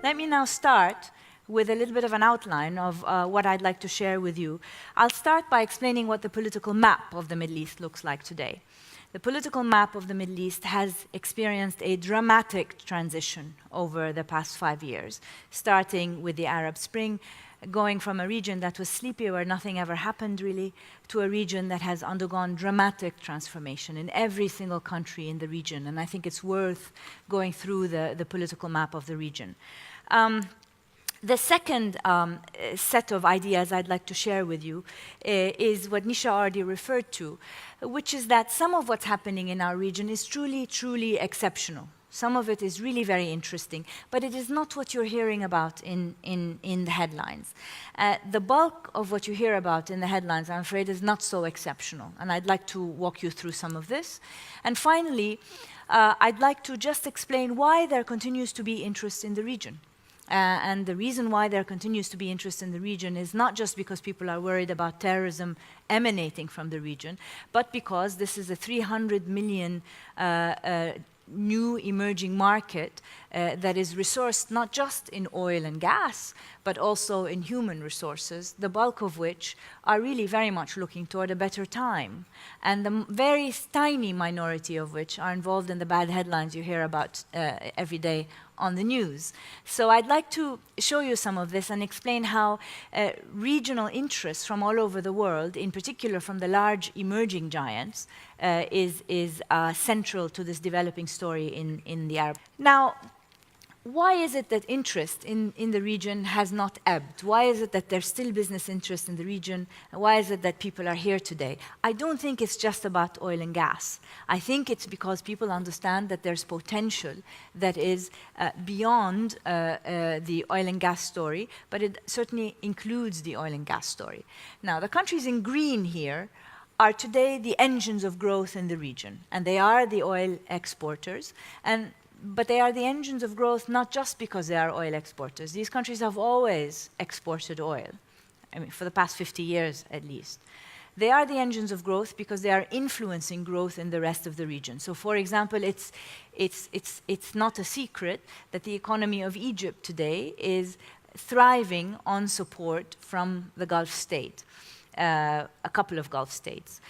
Let me now start with a little bit of an outline of what I'd like to share with you. I'll start by explaining what the political map of the Middle East looks like today. The political map of the Middle East has experienced a dramatic transition over the past 5 years, starting with the Arab Spring, going from a region that was sleepy where nothing ever happened really, to a region that has undergone dramatic transformation in every single country in the region. And I think it's worth going through the political map of the region. The second set of ideas I'd like to share with you is what Nisha already referred to, which is that some of what's happening in our region is truly, truly exceptional. Some of it is really very interesting, but it is not what you're hearing about in the headlines. The bulk of what you hear about in the headlines, I'm afraid, is not so exceptional, and I'd like to walk you through some of this. And finally, I'd like to just explain why there continues to be interest in the region. And the reason why there continues to be interest in the region is not just because people are worried about terrorism emanating from the region, but because this is a 300 million new emerging market that is resourced not just in oil and gas, but also in human resources, the bulk of which are really very much looking toward a better time, and the very tiny minority of which are involved in the bad headlines you hear about every day on the news. So I'd like to show you some of this and explain how regional interests from all over the world, in particular from the large emerging giants, is central to this developing story in the Arab. Now, why is it that interest in the region has not ebbed? Why is it that there's still business interest in the region? Why is it that people are here today? I don't think it's just about oil and gas. I think it's because people understand that there's potential that is beyond the oil and gas story, but it certainly includes the oil and gas story. Now, the countries in green here are today the engines of growth in the region, and they are the oil exporters. But they are the engines of growth not just because they are oil exporters. These countries have always exported oil, I mean, for the past 50 years at least. They are the engines of growth because they are influencing growth in the rest of the region. So, for example, it's not a secret that the economy of Egypt today is thriving on support from the Gulf state, a couple of Gulf states,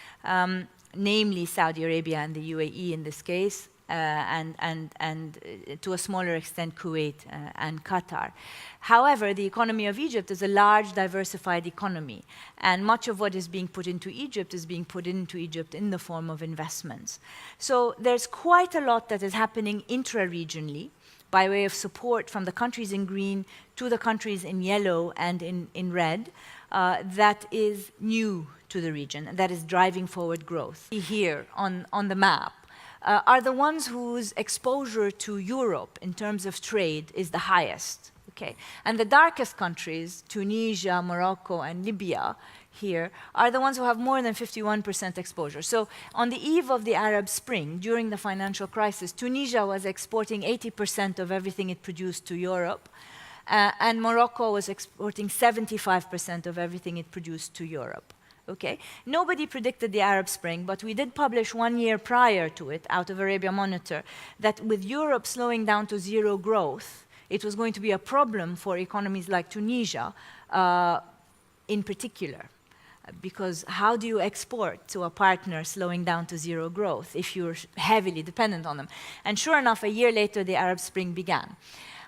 namely Saudi Arabia and the UAE in this case, and to a smaller extent Kuwait and Qatar. However, the economy of Egypt is a large, diversified economy, and much of what is being put into Egypt is being put into Egypt in the form of investments. So there's quite a lot that is happening intra-regionally by way of support from the countries in green to the countries in yellow and in red that is new to the region, and that is driving forward growth. Here on the map are the ones whose exposure to Europe in terms of trade is the highest. Okay. And the darkest countries, Tunisia, Morocco, and Libya here, are the ones who have more than 51% exposure. So on the eve of the Arab Spring, during the financial crisis, Tunisia was exporting 80% of everything it produced to Europe, and Morocco was exporting 75% of everything it produced to Europe. Okay. Nobody predicted the Arab Spring, but we did publish 1 year prior to it, out of Arabia Monitor, that with Europe slowing down to zero growth, it was going to be a problem for economies like Tunisia in particular. Because how do you export to a partner slowing down to zero growth if you're heavily dependent on them? And sure enough, a year later, the Arab Spring began.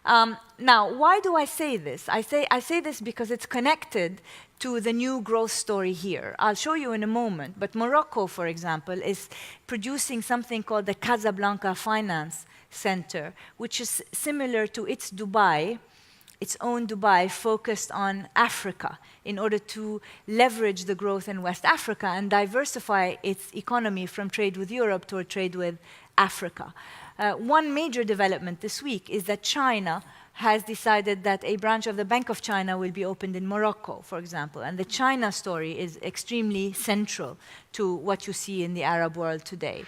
Now, why do I say this? I say this because it's connected to the new growth story here. I'll show you in a moment, but Morocco, for example, is producing something called the Casablanca Finance Center, which is similar to its own Dubai, focused on Africa in order to leverage the growth in West Africa and diversify its economy from trade with Europe toward trade with Africa. One major development this week is that China has decided that a branch of the Bank of China will be opened in Morocco, for example. And the China story is extremely central to what you see in the Arab world today.